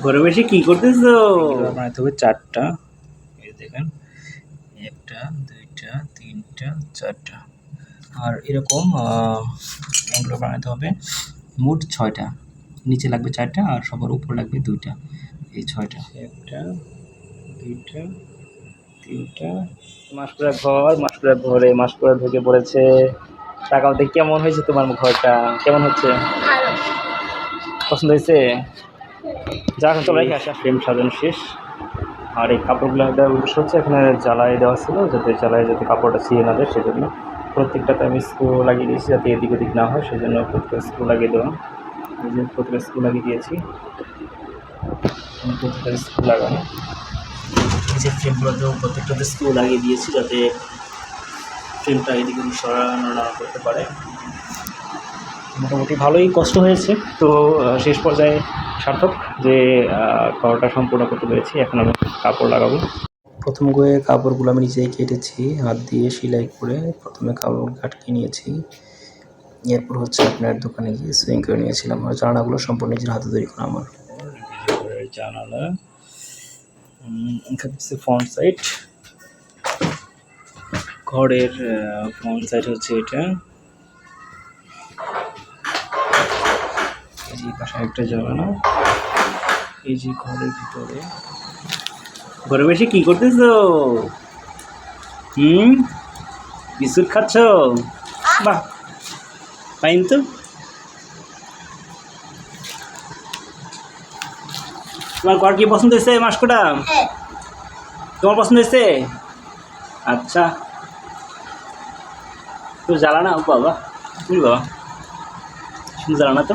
ঘরে বসে কি করতেছো? বানাইতে হবে 4টা। এই দেখেন, 1টা 2টা 3টা 4টা, আর এরকম এগুলো বানাতে হবে মোট 6টা। নিচে লাগবে 4টা আর সবার উপর লাগবে 2টা। এই 6টা, 1টা 2টা 3টা। মাসকরা ঘর, মাসকরা ঘরে মাসকরা ঢুকে পড়েছে। তাকাও দেখি কেমন হয়েছে তোমার ঘরটা, কেমন হচ্ছে? পছন্দ হয়েছে? যা এখন চলো রেখে আসা। ফ্রেম সাজানো শেষ, আর এই কাপড়গুলো দেওয়ার উদ্দেশ্য হচ্ছে এখানে জ্বালাই দেওয়া ছিল, যাতে কাপড়টা ছিঁড়ে না যায়, সেজন্য প্রত্যেকটাতে আমি স্ক্রু লাগিয়ে দিয়েছি যাতে এদিক ওদিক না হয়, সেজন্য প্রত্যেকটা স্ক্রু লাগিয়ে দেওয়া। এই যে প্রত্যেকটা স্ক্রু লাগিয়ে দিয়েছি, প্রত্যেকটা স্ক্রু লাগানো। এই যে ফ্রেমগুলোতেও প্রত্যেকটাতে স্ক্রু লাগিয়ে দিয়েছি যাতে ফ্রেমটা এদিক ওদিক সরানো না করতে পারে। মোটামুটি ভালোই কষ্ট হয়েছে, তো শেষ পর্যায়ে সার্থক যে ঘরটা সম্পূর্ণ করতে পেরেছি। এখন আমি কাপড় লাগাবো। প্রথম কাপড়গুলো আমি নিজেই কেটেছি, হাত দিয়ে সেলাই করে প্রথমে কাপড় আটকে নিয়েছি। এরপর হচ্ছে আপনার দোকানে গিয়ে সুইং করে নিয়েছিলাম। আর জানালাগুলো সম্পূর্ণ নিজের হাতে তৈরি করা আমার। জানালা এখানে হচ্ছে ফ্রন্ট সাইড, ঘরের ফ্রন্ট সাইড হচ্ছে এটা। এই যে পাশে একটা জানালা। এই যে ঘরের ভিতরে, ঘরে বসে কি করতেছো? বিস্কুট খাচ্ছ? বাহ, ফাইন তো। তোমার ঘর কি পছন্দ হয়েছে মাসকোটা? তোমার পছন্দ হয়েছে? আচ্ছা, তো জ্বালা না বাবা, বাবা শুধু জ্বালা না তো।